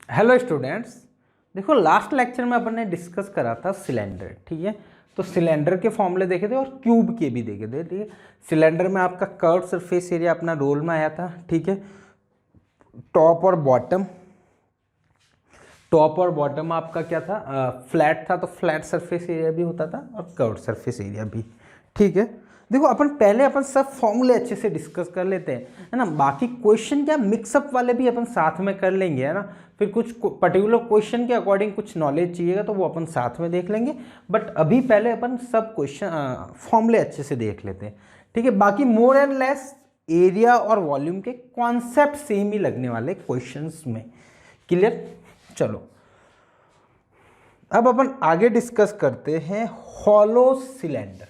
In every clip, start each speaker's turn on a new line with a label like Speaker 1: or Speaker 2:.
Speaker 1: Hello students. देखो last lecture में अपन ने डिस्कस करा था सिलेंडर, ठीक है। तो सिलेंडर के फॉर्मूले देखे थे और क्यूब के भी देखे थे, ठीक है। सिलेंडर में आपका कर्व सरफेस एरिया अपना रोल में आया था, ठीक है। टॉप और बॉटम आपका क्या था, फ्लैट था, तो फ्लैट सरफेस एरिया भी होता था और कर्व सरफेस एरिया भी, ठीक है। देखो अपन सब फॉर्मूले अच्छे से डिस्कस कर लेते हैं, है ना। बाकी क्वेश्चन क्या मिक्सअप वाले भी अपन साथ में कर लेंगे, है ना। फिर कुछ पर्टिकुलर क्वेश्चन के अकॉर्डिंग कुछ नॉलेज चाहिएगा तो वो अपन साथ में देख लेंगे। बट अभी पहले अपन सब क्वेश्चन फॉर्मूले अच्छे से देख लेते हैं, ठीक है। बाकी मोर एंड लेस एरिया और वॉल्यूम के कॉन्सेप्ट सेम ही लगने वाले क्वेश्चंस में। क्लियर? चलो अब अपन आगे डिस्कस करते हैं hollow cylinder.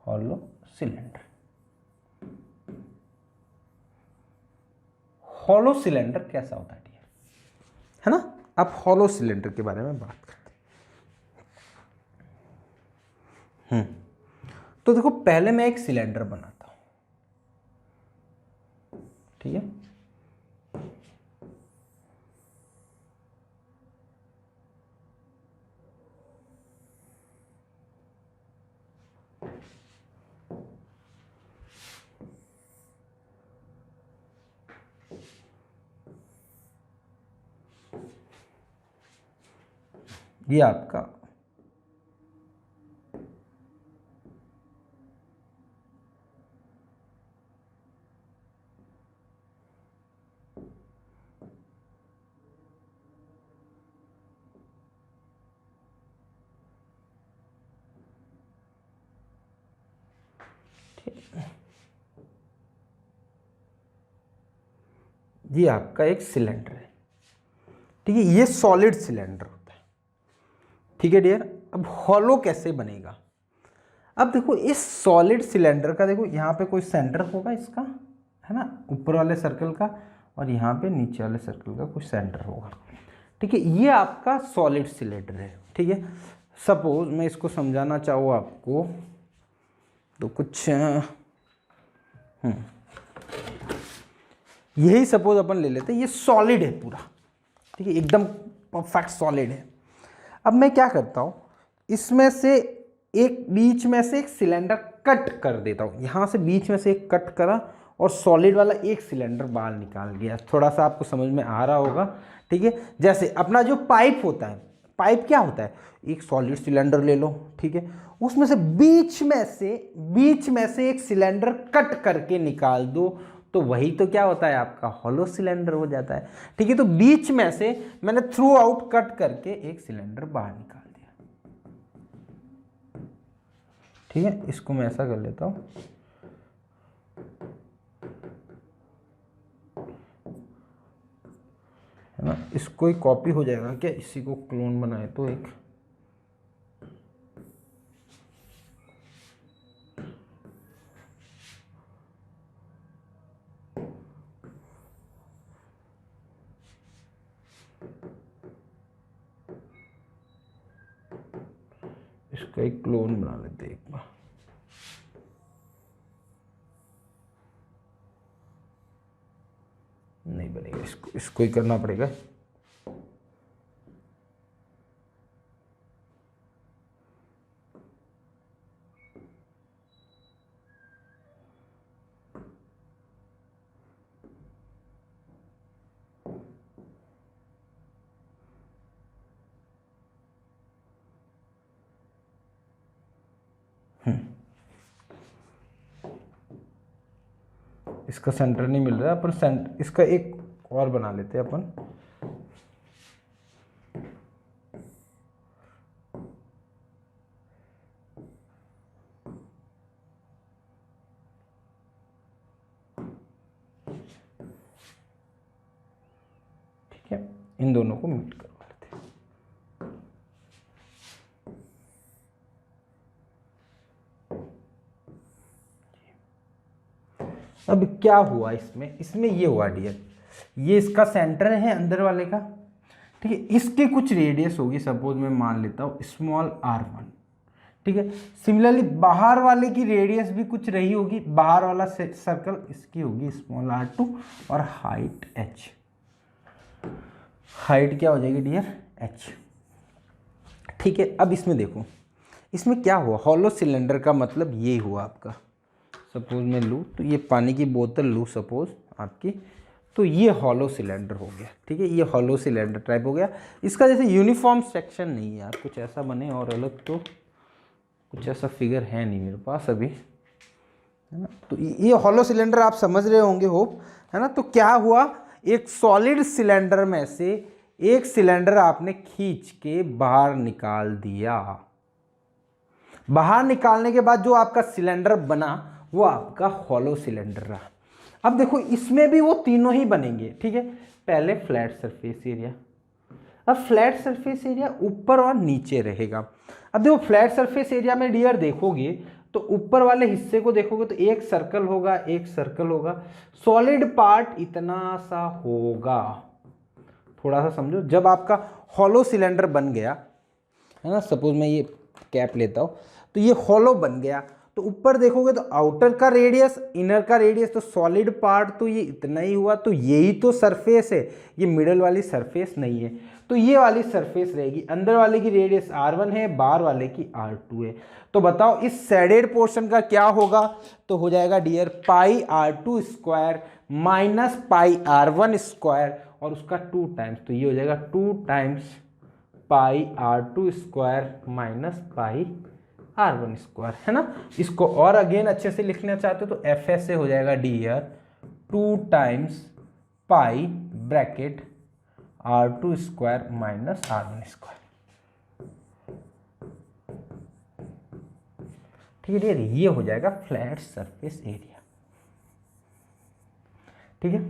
Speaker 1: Hollow cylinder, hollow cylinder कैसा होता है डियर, है ना। अब हॉलो सिलेंडर के बारे में बात करते हैं। तो देखो पहले मैं एक सिलेंडर बनाता हूं, ठीक है। ये आपका ये आपका एक सिलेंडर है, ठीक है। ये सॉलिड सिलेंडर होता है, ठीक है डियर। अब हॉलो कैसे बनेगा? अब देखो इस सॉलिड सिलेंडर का देखो यहाँ पे कोई सेंटर होगा इसका, है ना, ऊपर वाले सर्कल का, और यहाँ पे नीचे वाले सर्कल का कुछ सेंटर होगा, ठीक है। ये आपका सॉलिड सिलेंडर है, ठीक है। सपोज मैं इसको समझाना चाहूँ आपको तो कुछ यही सपोज अपन ले लेते हैं, ये सॉलिड है पूरा, ठीक है, एकदम परफेक्ट सॉलिड है। अब मैं क्या करता हूँ, इसमें से एक बीच में से एक सिलेंडर कट कर देता हूँ, यहाँ से बीच में से एक कट करा और सॉलिड वाला एक सिलेंडर बाहर निकाल दिया। थोड़ा सा आपको समझ में आ रहा होगा, ठीक है। जैसे अपना जो पाइप होता है, पाइप क्या होता है, एक सॉलिड सिलेंडर ले लो, ठीक है, उसमें से बीच में से एक सिलेंडर कट करके निकाल दो, तो वही तो क्या होता है आपका हॉलो सिलेंडर हो जाता है, ठीक है। तो बीच में से मैंने थ्रू आउट कट करके एक सिलेंडर बाहर निकाल दिया, ठीक है। इसको मैं ऐसा कर लेता हूं, है ना। इसको एक कॉपी हो जाएगा क्या, इसी को क्लोन बनाए तो एक, इसका एक क्लोन बना लेते एक बार। नहीं बनेगा, इसको ही करना पड़ेगा। इसका सेंटर नहीं मिल रहा, अपन इसका एक और बना लेते हैं अपन। ठीक है, इन दोनों को मीट करवा लेते हैं। अब क्या हुआ इसमें ये हुआ डियर, ये इसका सेंटर है अंदर वाले का, ठीक है। इसके कुछ रेडियस होगी, सपोज मैं मान लेता हूँ स्मॉल r1, ठीक है। सिमिलरली बाहर वाले की रेडियस भी कुछ रही होगी, बाहर वाला सर्कल इसकी होगी स्मॉल r2 और हाइट h। हाइट क्या हो जाएगी डियर h। ठीक है, अब इसमें देखो, इसमें क्या हुआ, हॉलो सिलेंडर का मतलब ये हुआ आपका, सपोज मैं लूँ तो ये पानी की बोतल लूँ सपोज आपकी, तो ये हॉलो सिलेंडर हो गया। ठीक है, ये हॉलो सिलेंडर टाइप हो गया। इसका जैसे यूनिफॉर्म सेक्शन नहीं है यार, कुछ ऐसा बने और अलग, तो कुछ ऐसा फिगर है नहीं मेरे पास अभी, है ना। तो ये हॉलो सिलेंडर आप समझ रहे होंगे होप, है ना। तो क्या हुआ, एक सॉलिड सिलेंडर में से एक सिलेंडर आपने खींच के बाहर निकाल दिया। बाहर निकालने के बाद जो आपका सिलेंडर बना वो आपका हॉलो सिलेंडर रहा। अब देखो इसमें भी वो तीनों ही बनेंगे। ठीक है, पहले फ्लैट सरफेस एरिया, अब फ्लैट सरफेस एरिया ऊपर और नीचे रहेगा। अब देखो फ्लैट सरफेस एरिया में डियर देखोगे तो ऊपर वाले हिस्से को देखोगे तो एक सर्कल होगा, एक सर्कल होगा, सॉलिड पार्ट इतना सा होगा। थोड़ा सा समझो, जब आपका हॉलो सिलेंडर बन गया, है ना, सपोज मैं ये कैप लेता हूँ तो ये हॉलो बन गया, तो ऊपर देखोगे तो आउटर का रेडियस, इनर का रेडियस, तो सॉलिड पार्ट तो ये इतना ही हुआ, तो यही तो सरफेस है, ये मिडल वाली सरफेस नहीं है, तो ये वाली सरफेस रहेगी। अंदर वाले की रेडियस r1 है, बाहर वाले की r2 है। तो बताओ इस शेडेड पोर्शन का क्या होगा, तो हो जाएगा डियर पाई r2 square minus pi r1 square और उसका 2 टाइम्स, तो ये हो जाएगा 2 टाइम्स पाई r2 square minus pi r1 square, है ना। इसको और अगेन अच्छे से लिखना चाहते हो तो fs से हो जाएगा dear 2 times pi bracket r2 square minus r1 square. ठीक है डियर, ये हो जाएगा फ्लैट सरफेस एरिया। ठीक है,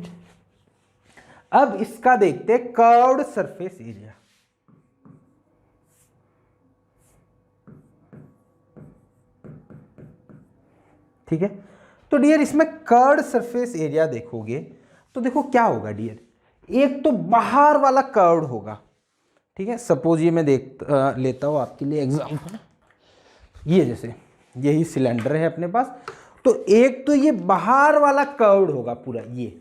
Speaker 1: अब इसका देखते हैं कर्व्ड सरफेस एरिया। ठीक है, तो डियर इसमें कर्व्ड सरफेस एरिया देखोगे तो देखो क्या होगा डियर, एक तो बाहर वाला कर्व्ड होगा। ठीक है, सपोज ये मैं लेता हूं आपके लिए एग्जांपल, ये जैसे यही सिलेंडर है अपने पास, तो एक तो ये बाहर वाला कर्व्ड होगा पूरा ये।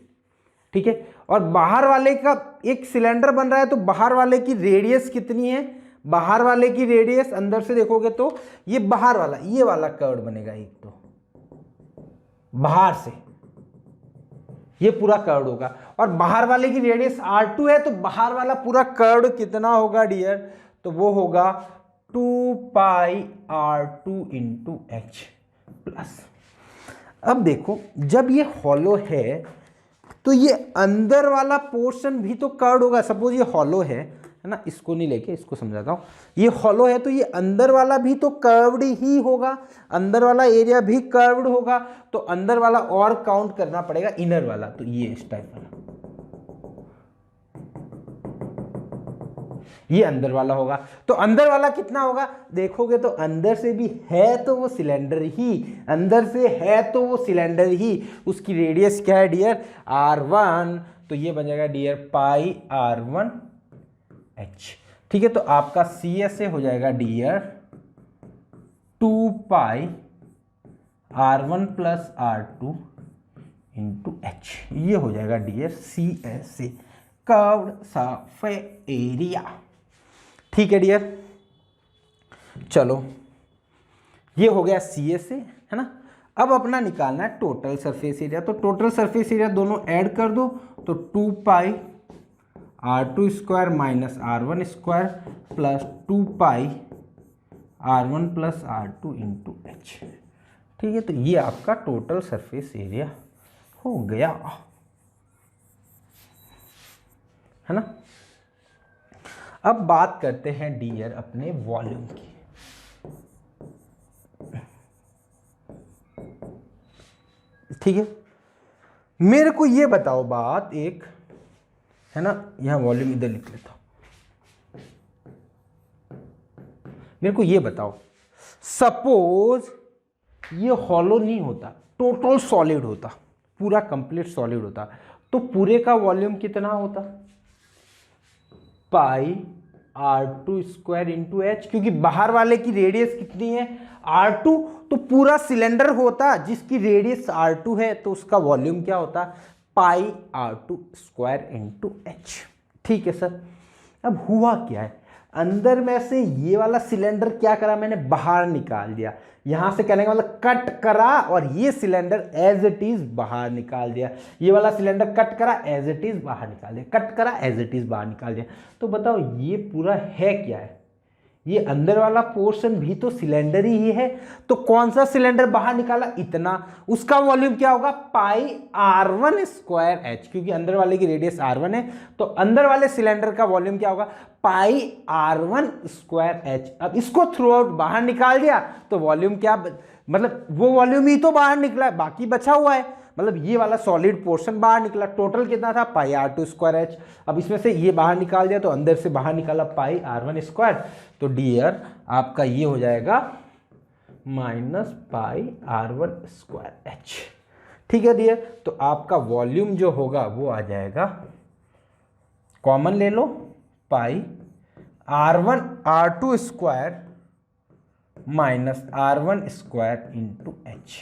Speaker 1: ठीक है, और बाहर वाले का एक सिलेंडर बन रहा है तो बाहर वाले की रेडियस कितनी है, बाहर वाले की रेडियस अंदर से देखोगे तो ये बाहर वाला, ये वाला कर्व्ड बनेगा, एक तो बाहर से ये पूरा कर्व्ड होगा, और बाहर वाले की रेडियस r2 है, तो बाहर वाला पूरा कर्व्ड कितना होगा डियर, तो वो होगा 2 पाई r2 इंटू h प्लस। अब देखो जब ये हॉलो है तो ये अंदर वाला पोर्शन भी तो कर्व्ड होगा। सपोज ये हॉलो है ना, इसको नहीं लेके इसको समझाता हूँ, ये हॉलो है तो ये अंदर वाला भी तो कर्व्ड ही होगा, अंदर वाला एरिया भी कर्व्ड होगा, तो अंदर वाला और काउंट करना पड़ेगा इनर वाला, तो ये इस टाइप वाला, ये अंदर वाला होगा। तो अंदर वाला कितना होगा, देखोगे तो अंदर से भी है तो वो सिलेंडर ही, अंदर से है तो वो सिलेंडर ही, उसकी रेडियस क्या है डियर r1, तो ये बन जाएगा डियर पाई r1 h। ठीक है, तो आपका CS से हो जाएगा डियर 2 पाई r1 plus r2 into h, ये हो जाएगा डियर CS से कर्व्ड सरफेस एरिया। ठीक है डियर, चलो ये हो गया CS से, है ना। अब अपना निकालना है टोटल सरफेस एरिया, तो टोटल सरफेस एरिया दोनों ऐड कर दो, तो 2 पाई r2 square minus r1 square plus 2 पाई r1 plus r2 into h। ठीक है, तो ये आपका टोटल सरफेस एरिया हो गया, है ना। अब बात करते हैं डियर अपने वॉल्यूम की। ठीक है, मेरे को ये बताओ बात एक, है ना, यहां वॉल्यूम इधर लिख लेता हूं। मेरे को ये बताओ, सपोज ये हॉलो नहीं होता, टोटल सॉलिड होता, पूरा कंप्लीट सॉलिड होता, तो पूरे का वॉल्यूम कितना होता, पाई R2 स्क्वायर इंटू एच, क्योंकि बाहर वाले की रेडियस कितनी है R2, तो पूरा सिलेंडर होता जिसकी रेडियस R2 है तो उसका वॉल्यूम क्या होता पाई R2 स्क्वायर इंटू एच। ठीक है सर। अब हुआ क्या है, अंदर में से ये वाला सिलेंडर क्या करा मैंने बाहर निकाल दिया, यहां से कहने का मतलब कट करा और ये सिलेंडर एज इट इज बाहर निकाल दिया, ये वाला सिलेंडर कट करा एज इट इज बाहर निकाल दिया, कट करा एज इट इज बाहर निकाल दिया। तो बताओ ये पूरा है क्या है, ये अंदर वाला पोर्शन भी तो सिलेंडर ही है, तो कौन सा सिलेंडर बाहर निकाला इतना, उसका वॉल्यूम क्या होगा पाई R1 स्क्वायर एच, क्योंकि अंदर वाले की रेडियस R1 है तो अंदर वाले सिलेंडर का वॉल्यूम क्या होगा पाई R1 स्क्वायर एच। अब इसको थ्रू आउट बाहर निकाल दिया तो वॉल्यूम क्या, मतलब वो वॉल्यूम ही तो बाहर निकला, बाकी बचा हुआ है, मतलब ये वाला सॉलिड पोर्शन बाहर निकला। टोटल कितना था पाई R2 स्क्वायर एच। अब इसमें से ये बाहर निकाल दिया तो अंदर से बाहर निकाला पाई R1 स्क्वायर, तो डियर आपका ये हो जाएगा minus pi R1 square H. ठीक है डियर, तो आपका वॉल्यूम जो होगा वो आ जाएगा, कॉमन ले लो, पाई R2 square minus R1 square into H.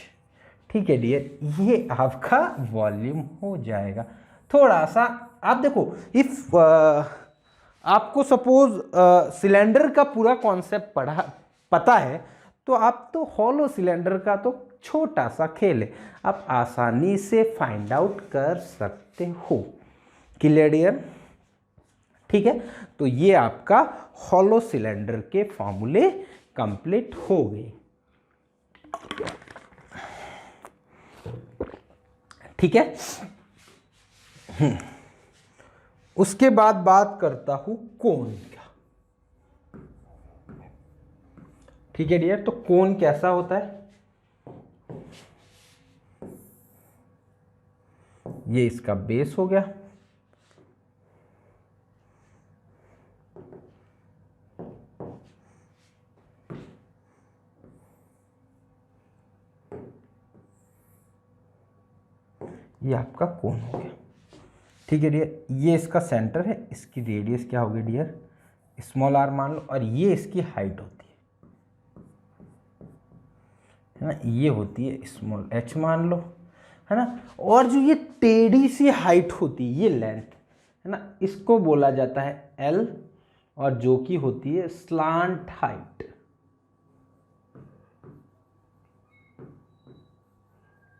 Speaker 1: ठीक है डियर, ये आपका वॉल्यूम हो जाएगा। थोड़ा सा आप देखो, इफ आपको सपोज सिलेंडर का पूरा कॉन्सेप्ट पता है तो आप तो हॉलो सिलेंडर का तो छोटा सा खेल है, आप आसानी से फाइंड आउट कर सकते हो। Clear dear? ठीक है, तो ये आपका हॉलो सिलेंडर के फॉर्मूले कंप्लीट हो गए। ठीक है, उसके बाद बात करता हूं कोन का। ठीक है डियर, तो कोन कैसा होता है, ये इसका बेस हो गया, ये आपका कोन हो गया। ठीक है डियर, ये इसका सेंटर है, इसकी रेडियस क्या होगी डियर स्मॉल r मान लो, और ये इसकी हाइट होती है ना, ये होती है स्मॉल h मान लो, है ना। और जो ये टेढ़ी सी हाइट होती है ये लेंथ है ना, इसको बोला जाता है l, और जो कि होती है स्लांट हाइट।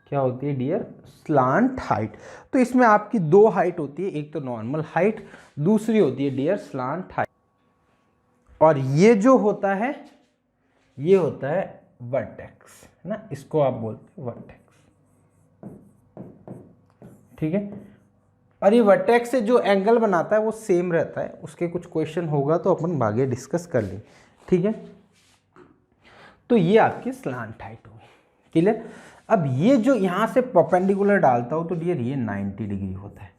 Speaker 1: क्या होती है डियर स्लांट हाइट। तो इसमें आपकी दो हाइट होती है, एक तो नॉर्मल हाइट, दूसरी होती है डियर स्लांट हाइट। और ये जो होता है ये होता है वर्टेक्स, है ना, इसको आप बोलते हैं वर्टेक्स। ठीक है, और ये वर्टेक्स से जो एंगल बनाता है वो सेम रहता है, उसके कुछ क्वेश्चन होगा तो अपन आगे डिस्कस कर लेंगे। ठीक है, तो ये आपकी स्लांट हाइट होगी। क्लियर? अब ये जो यहाँ से परपेंडिकुलर डालता हूँ तो डियर ये 90 डिग्री होता है।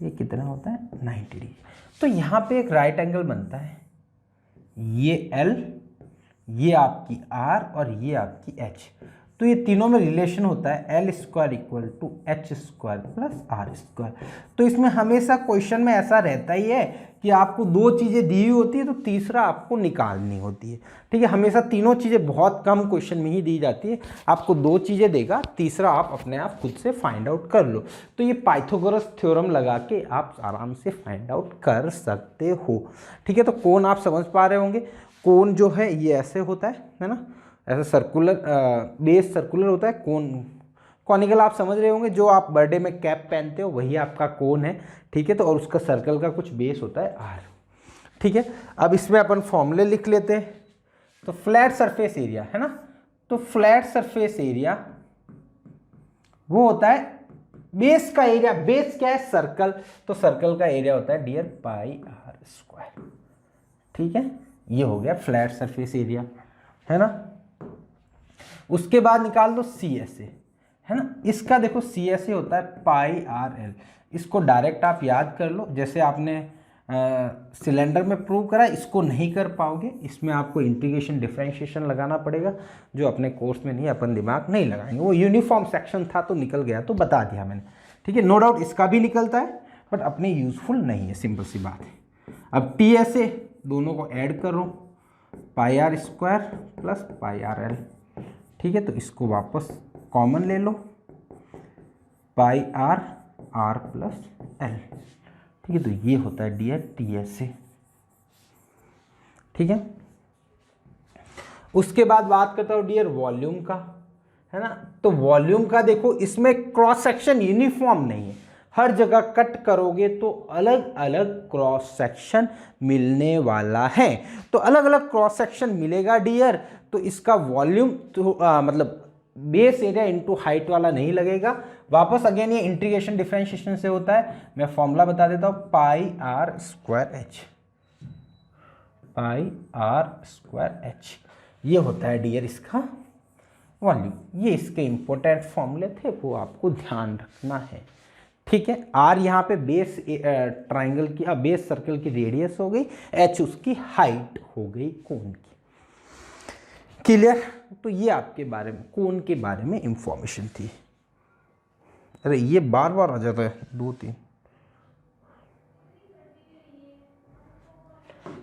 Speaker 1: ये कितना होता है 90 डिग्री। तो यहाँ पे एक राइट एंगल बनता है, ये L, ये आपकी R और ये आपकी H। तो ये तीनों में रिलेशन होता है L square equal to H square plus R square. तो इसमें हमेशा क्वेश्चन में ऐसा रहता ही है कि आपको दो चीज़ें दी हुई होती है तो तीसरा आपको निकालनी होती है। ठीक है, हमेशा तीनों चीज़ें बहुत कम क्वेश्चन में ही दी जाती है, आपको दो चीज़ें देगा, तीसरा आप अपने आप खुद से फाइंड आउट कर लो। तो ये पाइथागोरस थ्योरम लगा के आप आराम से फाइंड आउट कर सकते हो। ठीक है, तो कोन आप समझ पा रहे होंगे, कोन जो है ये ऐसे होता है ना, ऐसा सर्कुलर, बेस सर्कुलर होता है, कोन कॉनिकल आप समझ रहे होंगे, जो आप बर्थडे में कैप पहनते हो वही आपका कोन है। ठीक है, तो और उसका सर्कल का कुछ बेस होता है R। ठीक है, अब इसमें अपन फॉर्मूले लिख लेते हैं। तो फ्लैट सरफेस एरिया है ना, तो फ्लैट सरफेस एरिया वो होता है बेस का एरिया, बेस क्या है सर्कल, तो सर्कल का एरिया होता है डियर पाई R स्क्वायर। ठीक है, ये हो गया फ्लैट सरफेस एरिया, है ना। उसके बाद निकाल दो CSA, है ना, इसका देखो CSA होता है पाई RL। इसको डायरेक्ट आप याद कर लो, जैसे आपने सिलेंडर में प्रूव करा, इसको नहीं कर पाओगे, इसमें आपको इंटीग्रेशन डिफरेंशिएशन लगाना पड़ेगा, जो अपने कोर्स में नहीं, अपन दिमाग नहीं लगाएंगे, वो यूनिफॉर्म सेक्शन था तो निकल गया तो बता दिया मैंने। ठीक है, नो डाउट इसका भी निकलता है बट अपने यूजफुल नहीं है, सिंपल सी बात है। अब टी एस ए दोनों को ऐड करो, pi r square plus pi r l, ठीक है। तो इसको वापस कॉमन ले लो, pi r r plus l, ठीक है। तो ये होता है डियर टी एस ए, ठीक है। उसके बाद बात करता हूँ डियर वॉल्यूम का, है ना। तो वॉल्यूम का देखो, इसमें क्रॉस सेक्शन यूनिफॉर्म नहीं है, हर जगह कट करोगे तो अलग अलग क्रॉस सेक्शन मिलने वाला है। तो अलग अलग क्रॉस सेक्शन मिलेगा डियर, तो इसका वॉल्यूम तो मतलब बेस एरिया इनटू हाइट वाला नहीं लगेगा। वापस अगेन ये इंटीग्रेशन डिफरेंशिएशन से होता है, मैं फॉर्मूला बता देता हूँ, pi r square h, pi r square h, ये होता है डियर इसका वॉल्यूम। ये इसके इंपॉर्टेंट फॉर्मूले थे, वो आपको ध्यान रखना है, ठीक है। आर यहाँ पे बेस ट्राइंगल की बेस सर्कल की रेडियस हो गई, एच उसकी हाइट हो गई कोन की, क्लियर। तो ये आपके बारे में कोन के बारे में इंफॉर्मेशन थी। अरे ये बार बार आ जाता है 2-3,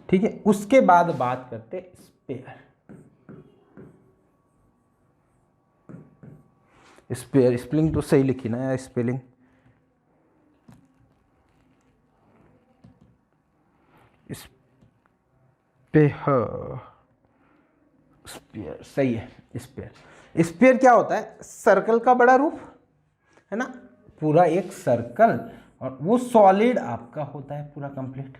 Speaker 1: ठीक है। उसके बाद बात करते स्पेयर। स्पेयर स्पेलिंग तो सही लिखी ना यार, स्पेलिंग स्पेयर सही है। स्पेयर क्या होता है, सर्कल का बड़ा रूप, है ना, पूरा एक सर्कल, और वो सॉलिड आपका होता है पूरा कंप्लीट,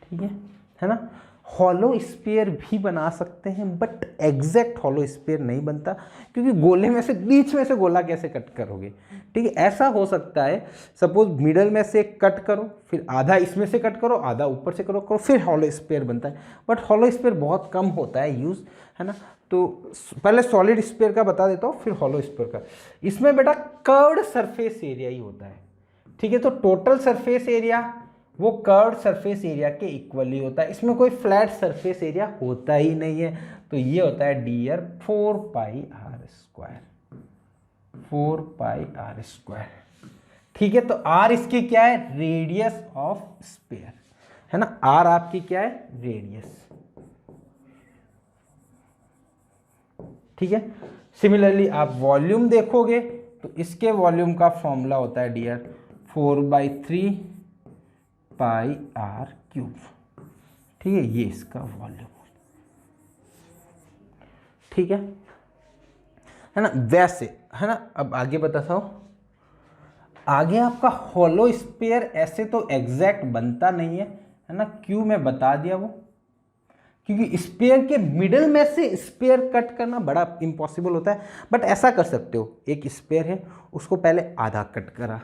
Speaker 1: ठीक है ना। हॉलो स्फीयर भी बना सकते हैं, बट एग्जैक्ट हॉलो स्फीयर नहीं बनता, क्योंकि गोले में से बीच में से गोला कैसे कट करोगे, ठीक है। ऐसा हो सकता है, सपोज मिडल में से कट करो, फिर आधा इसमें से कट करो, आधा ऊपर से करो, फिर हॉलो स्फीयर बनता है, बट हॉलो स्फीयर बहुत कम होता है यूज़, है ना। तो पहले सॉलिड स्फीयर का बता देता हूँ, फिर हॉलो स्फीयर का। इसमें बेटा कर्व्ड सरफेस एरिया ही होता है, ठीक है। तो टोटल सरफेस एरिया वो कर्व्ड सरफेस एरिया के इक्वली होता है, इसमें कोई फ्लैट सरफेस एरिया होता ही नहीं है। तो ये होता है dear 4 pi r square, 4 pi r square, ठीक है। तो आर इसकी क्या है, रेडियस ऑफ स्फीयर, है ना। आर आपकी क्या है, रेडियस, ठीक है। सिमिलरली आप वॉल्यूम देखोगे तो इसके वॉल्यूम का फॉर्मूला होता है डियर 4/3 पाई आर क्यूब, ठीक है। ये इसका वॉल्यूम, ठीक है ना। वैसे, है ना। अब आगे बताता हूं, आगे आपका हॉलो स्फीयर ऐसे तो एग्जैक्ट बनता नहीं है ना। क्यों, मैं बता दिया वो, क्योंकि स्फीयर के मिडिल में से स्फीयर कट करना बड़ा इम्पॉसिबल होता है। बट ऐसा कर सकते हो, एक स्फीयर है, उसको पहले आधा कट करा,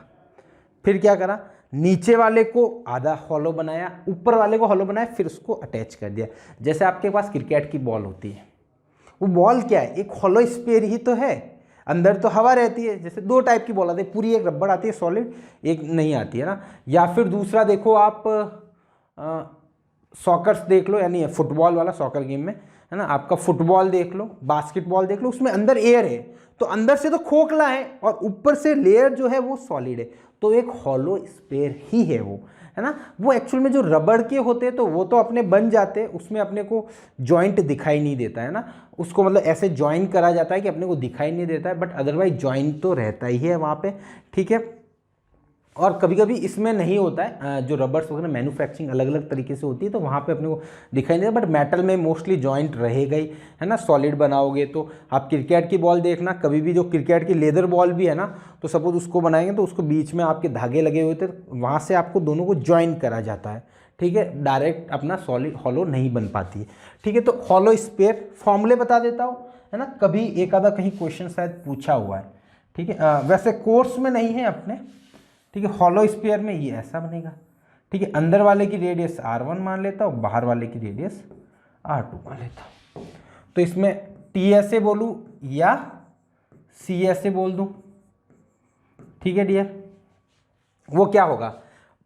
Speaker 1: फिर क्या करा, नीचे वाले को आधा हॉलो बनाया, ऊपर वाले को हॉलो बनाया, फिर उसको अटैच कर दिया। जैसे आपके पास क्रिकेट की बॉल होती है, वो बॉल क्या है, एक हॉलो स्फीयर ही तो है, अंदर तो हवा रहती है। जैसे 2 टाइप की बॉल आती है, पूरी एक रबड़ आती है सॉलिड, एक नहीं आती है ना। या फिर दूसरा देखो आप सॉकर्स देख लो, यानी फुटबॉल वाला सॉकर गेम में, है ना, आपका फुटबॉल देख लो, बास्केटबॉल देख लो, उसमें अंदर एयर है, तो अंदर से तो खोखला है और ऊपर से लेयर जो है वो सॉलिड है, तो एक हॉलो स्फीयर ही है वो, है ना। वो एक्चुअल में जो रबड़ के होते हैं तो वो तो अपने बन जाते हैं, उसमें अपने को जॉइंट दिखाई नहीं देता है ना, उसको मतलब ऐसे जॉइन करा जाता है कि अपने को दिखाई नहीं देता है, बट अदरवाइज जॉइंट तो रहता ही है वहाँ पे, ठीक है। और कभी कभी इसमें नहीं होता है, जो रबर्स वगैरह मैन्युफैक्चरिंग अलग अलग तरीके से होती है, तो वहाँ पे अपने को दिखाई नहीं देता, बट मेटल में मोस्टली जॉइंट रहेगा ही, है ना। सॉलिड बनाओगे तो आप क्रिकेट की बॉल देखना, कभी भी जो क्रिकेट की लेदर बॉल भी है ना, तो सपोज उसको बनाएंगे तो उसको बीच में आपके धागे लगे हुए थे, वहाँ से आपको दोनों को ज्वाइन करा जाता है, ठीक है। डायरेक्ट अपना सॉलिड हॉलो नहीं बन पाती है, ठीक है। तो हॉलो स्फीयर फॉर्मूले बता देता हूँ, है ना, कभी एक आधा कहीं क्वेश्चन शायद पूछा हुआ है, ठीक है। वैसे कोर्स में नहीं है अपने, ठीक है। हॉलो स्फीयर में ये ऐसा बनेगा, ठीक है। अंदर वाले की रेडियस r1 मान लेता हूँ, बाहर वाले की रेडियस r2 मान लेता हूँ। तो इसमें टी ऐसे बोलूँ या सी ऐसे बोल दूँ, ठीक है डियर। वो क्या होगा,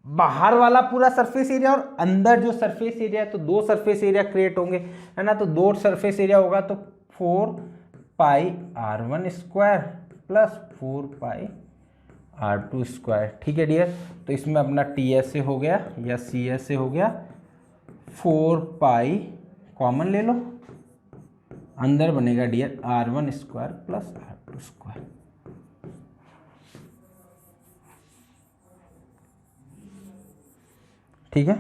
Speaker 1: बाहर वाला पूरा सरफेस एरिया और अंदर जो सरफेस एरिया है, तो 2 सरफेस एरिया क्रिएट होंगे, है ना। तो 2 सरफेस एरिया होगा तो 4 पाई r1 स्क्वायर प्लस 4 पाई r2 स्क्वायर, ठीक है डियर। तो इसमें अपना टी ऐसे हो गया या सी ऐसे हो गया 4 पाई कॉमन ले लो, अंदर बनेगा dear R1 square plus R2 square. ठीक है,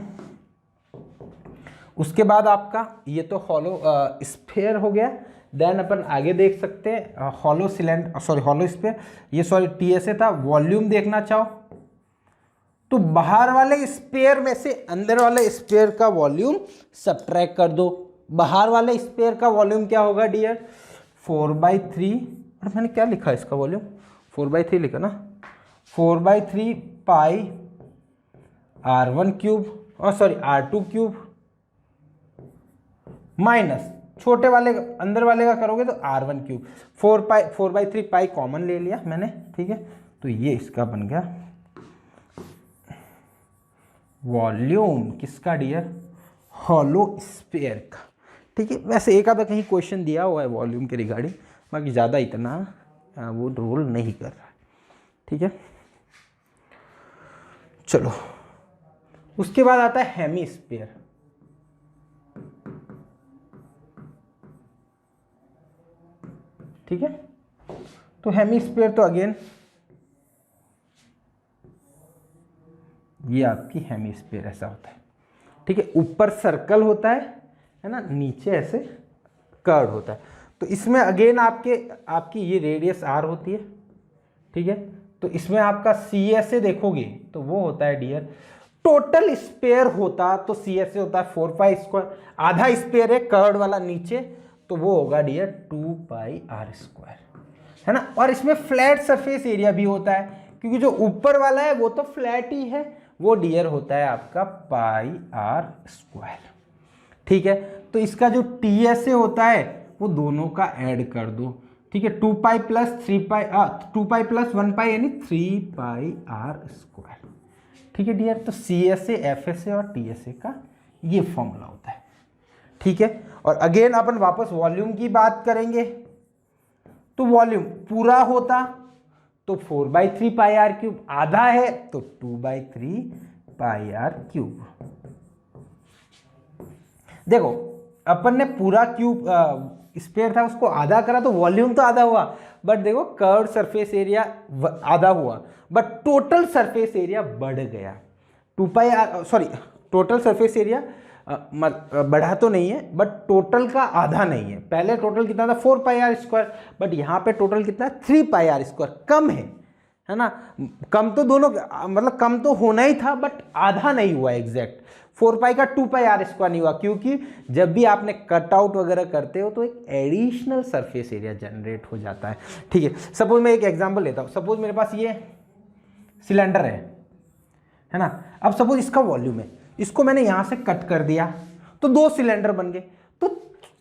Speaker 1: उसके बाद आपका ये तो हॉलो स्फीयर हो गया। देन अपन आगे देख सकते हैं hollow cylinder, sorry hollow sphere, ये सॉरी TSA था। वॉल्यूम देखना चाहो तो बाहर वाले स्फीयर में से अंदर वाले स्फीयर का वॉल्यूम सब्ट्रैक्ट कर दो। बाहर वाले स्फीयर का वॉल्यूम क्या होगा डियर? 4/3। और मैंने क्या लिखा इसका वॉल्यूम? 4/3 लिखा ना, 4/3 पाई R1 क्यूब, और सॉरी R2 क्यूब, माइनस छोटे वाले अंदर वाले का करोगे तो R1 क्यूब। 4/3 पाई कॉमन ले लिया मैंने। ठीक है, तो ये इसका बन गया वॉल्यूम किसका डियर? हॉलो स्फीयर का। ठीक है, वैसे एक आधा कहीं क्वेश्चन दिया हुआ है वॉल्यूम के रिगार्डिंग, बाकी ज़्यादा इतना वो रोल नहीं कर रहा है। ठीक है, चलो उसके बाद आता है हेमीस्फीयर। ठीक है, तो हेमीस्फीयर तो अगेन ये आपकी हेमीस्फीयर ऐसा होता है। ठीक है, ऊपर सर्कल होता है ना, नीचे ऐसे कर्व होता है। तो इसमें अगेन आपकी ये रेडियस R होती है। ठीक है, तो इसमें आपका CSA देखोगे तो वो होता है डियर, टोटल स्पेयर होता तो CSA होता है 4 पाई स्क्वायर, आधा स्पेयर है कर्व वाला नीचे, तो वो होगा डियर 2 पाई R स्क्वायर, है ना। और इसमें फ्लैट सरफेस एरिया भी होता है, क्योंकि जो ऊपर वाला है वो तो फ्लैट ही है, वो डियर होता है आपका पाई R स्क्वायर। ठीक है, तो इसका जो TSA होता है वो दोनों का ऐड कर दो। ठीक है, 2 पाई प्लस 3 पाई 2 पाई प्लस 1 पाई यानी 3 पाई R स्क्वायर। ठीक है डियर, तो CSA, FSA और TSA का ये फॉर्मूला होता है। ठीक है, और अगेन अपन वापस वॉल्यूम की बात करेंगे, तो वॉल्यूम पूरा होता तो 4/3 पाई R क्यूब, आधा है तो 2/3 पाई R क्यूब। देखो अपन ने पूरा क्यूब स्फीयर था उसको आधा करा तो वॉल्यूम तो आधा हुआ, बट देखो कर्व सरफेस एरिया आधा हुआ, बट टोटल सरफेस एरिया बढ़ गया। 2 पाई R, sorry total surface area बढ़ा तो नहीं है, बट टोटल का आधा नहीं है। पहले टोटल कितना था? 4 पाई R स्क्वायर, बट यहाँ पे टोटल कितना है? 3 पाई R स्क्वायर। कम है ना। कम तो दोनों मतलब कम तो होना ही था, बट आधा नहीं हुआ एग्जैक्ट। 4 पाई का 2 पाई R स्क्वायर नहीं हुआ, क्योंकि जब भी आपने कट आउट वगैरह करते हो तो एक एडिशनल सरफेस एरिया जनरेट हो जाता है। ठीक है, सपोज मैं एक एग्जांपल लेता हूँ। सपोज मेरे पास ये सिलेंडर है ना। अब सपोज इसका वॉल्यूम है, इसको मैंने यहां से कट कर दिया तो 2 सिलेंडर बन गए, तो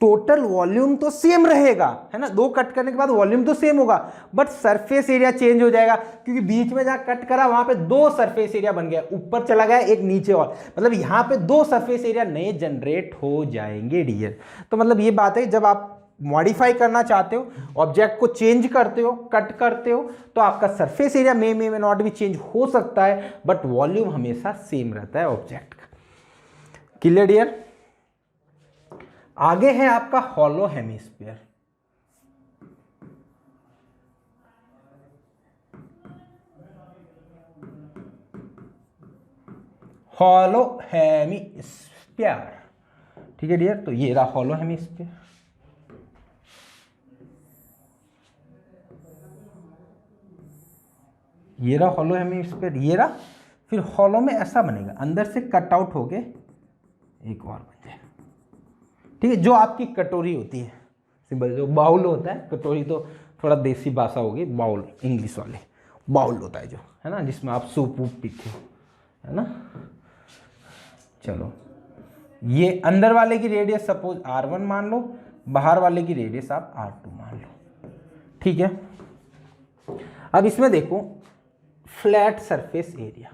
Speaker 1: टोटल वॉल्यूम तो सेम रहेगा, है ना। 2 कट करने के बाद वॉल्यूम तो सेम होगा, बट सरफेस एरिया चेंज हो जाएगा, क्योंकि बीच में जहां कट करा वहां पे 2 सरफेस एरिया बन गया, ऊपर चला गया एक नीचे, और मतलब यहां पे 2 सरफेस एरिया नए जनरेट हो जाएंगे डियर। तो मतलब ये बात है, जब आप मॉडिफाई करना चाहते हो, ऑब्जेक्ट को चेंज करते हो, कट करते हो, तो आपका सरफेस एरिया में नॉट भी चेंज हो सकता है, बट वॉल्यूम हमेशा सेम रहता है ऑब्जेक्ट का। Clear dear? आगे है आपका हॉलो हेमीस्फीयर। Hollow hemisphere. ठीक है डियर, तो ये रहा हॉलो हेमीस्फीयर। ये रहा हॉलो हेमीस्फीयर, ये रहा। फिर हॉलो में ऐसा बनेगा, अंदर से कट आउट होके एक और बन जाए। ठीक है, जो आपकी कटोरी होती है, सिंपल जो बाउल होता है, कटोरी तो थोड़ा देसी भाषा होगी, बाउल इंग्लिश वाले, बाउल होता है जो, है ना, जिसमें आप सूप वूप पीते हो, है ना। चलो, ये अंदर वाले की रेडियस सपोज R1 मान लो, बाहर वाले की रेडियस आप R2 मान लो। ठीक है, अब इसमें देखो फ्लैट सरफेस एरिया,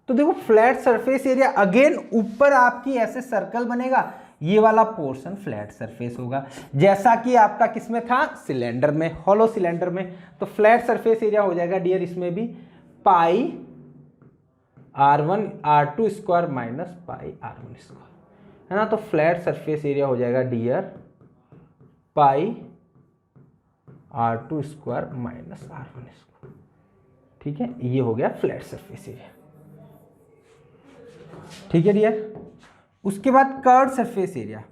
Speaker 1: तो देखो फ्लैट सरफेस एरिया अगेन ऊपर आपकी ऐसे सर्कल बनेगा, ये वाला पोर्शन फ्लैट सरफेस होगा, जैसा कि आपका किसमें था? सिलेंडर में, हॉलो सिलेंडर में। तो फ्लैट सरफेस एरिया हो जाएगा डियर इसमें भी पाई R1 R2 square minus pi R1 square. है ना, तो फ्लैट सरफेस एरिया हो जाएगा डियर पाई R2 square minus R1 square. ठीक है, ये हो गया फ्लैट सरफेस एरिया। ठीक है डियर, उसके बाद कर्व सरफेस एरिया।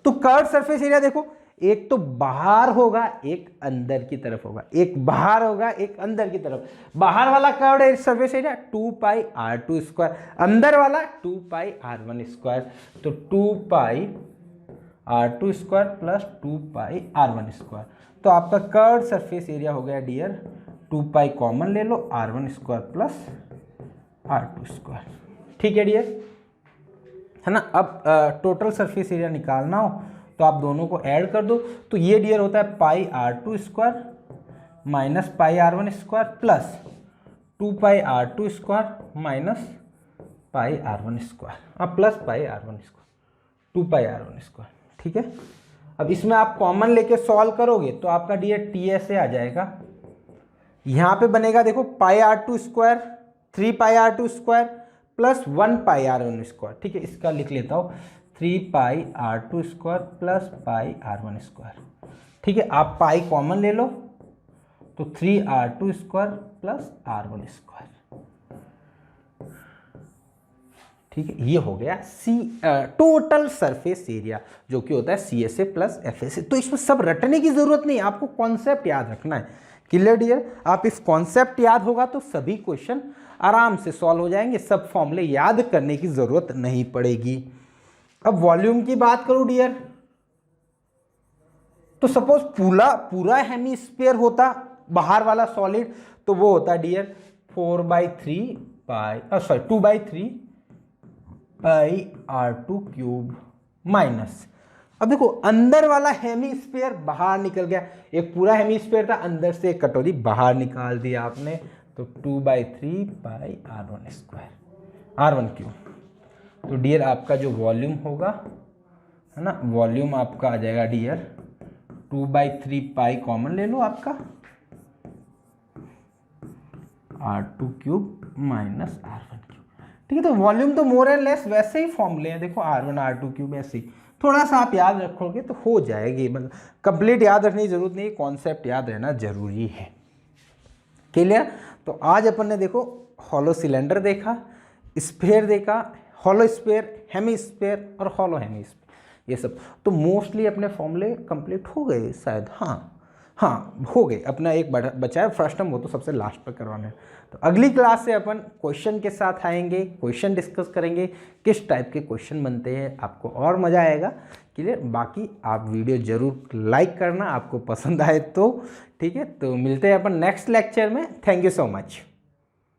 Speaker 1: तो कर्व सरफेस एरिया देखो, एक तो बाहर होगा, एक अंदर की तरफ होगा, एक बाहर होगा, एक अंदर की तरफ। बाहर वाला कर्व सरफेस एरिया 2 पाई R2 स्क्वायर, अंदर वाला 2 पाई R1 स्क्वायर। तो 2 पाई R2 स्क्वायर प्लस 2 पाई R1 स्क्वायर। तो आपका कर्व सरफेस एरिया हो गया डियर 2 पाई कॉमन ले लो, R1 square plus R2 square. ठीक है डियर, है ना। अब टोटल सरफेस एरिया निकालना हो तो आप दोनों को ऐड कर दो। तो ये डियर होता है पाई R2 square minus pi R1 square plus 2 पाई R2 square minus pi R1 square, अब प्लस पाई R1 स्क्वायर 2 पाई R1 स्क्वायर। ठीक है, अब इसमें आप कॉमन लेके सॉल्व करोगे तो आपका डियर टी ऐसे आ जाएगा। यहाँ पे बनेगा देखो पाई R2 स्क्वायर 3 पाई R2 स्क्वायर प्लस 1 पाई R1 स्क्वायर। ठीक है, इसका लिख लेता हूँ 3 पाई R2 स्क्वायर प्लस पाई R1 स्क्वायर। ठीक है, आप पाई कॉमन ले लो तो 3 R2 square plus R1 square. ठीक है, ये हो गया टोटल सरफेस एरिया, जो कि होता है CSA प्लस FSA। तो इसमें सब रटने की जरूरत नहीं, आपको कॉन्सेप्ट याद रखना है। क्लियर डियर, आप इस कॉन्सेप्ट याद होगा तो सभी क्वेश्चन आराम से सॉल्व हो जाएंगे, सब फॉर्मूले याद करने की जरूरत नहीं पड़ेगी। अब वॉल्यूम की बात करूं डियर, तो सपोज पूरा हेमीस्फीयर होता बाहर वाला सॉलिड, तो वो होता डियर 4/3 पाई 2/3 पाई R2 क्यूब माइनस, अब देखो अंदर वाला हेमीस्फीयर बाहर निकल गया, एक पूरा हेमीस्फीयर था, अंदर से एक कटोरी बाहर निकाल दिया आपने, तो 2/3 पाई R1 स्क्वायर R1 क्यूब। तो डियर आपका जो वॉल्यूम होगा, है ना, वॉल्यूम आपका आ जाएगा डियर 2/3 पाई कॉमन ले लो आपका R2 cube minus R1 cube. ठीक है, तो वॉल्यूम तो मोर एंड लेस वैसे ही फॉर्मूले हैं, देखो R1 R2 क्यूब ऐसे ही, थोड़ा सा आप याद रखोगे तो हो जाएगी, मतलब कंप्लीट याद रखने की जरूरत नहीं, कॉन्सेप्ट याद रहना जरूरी है। क्लियर, तो आज अपन ने देखो हॉलो सिलेंडर देखा, स्फीयर देखा, हॉलो स्फीयर, हेमीस्फीयर और हॉलो हेमीस्फीयर, ये सब तो मोस्टली अपने फॉर्मूले कंप्लीट हो गए शायद। हाँ हो गए, अपना एक बचा है फर्स्ट टर्म, वो तो सबसे लास्ट पर करवाना है। तो अगली क्लास से अपन क्वेश्चन के साथ आएंगे, क्वेश्चन डिस्कस करेंगे, किस टाइप के क्वेश्चन बनते हैं, आपको और मज़ा आएगा। क्लियर, बाकी आप वीडियो ज़रूर लाइक करना, आपको पसंद आए तो। ठीक है, तो मिलते हैं अपन नेक्स्ट लेक्चर में। Thank you so much.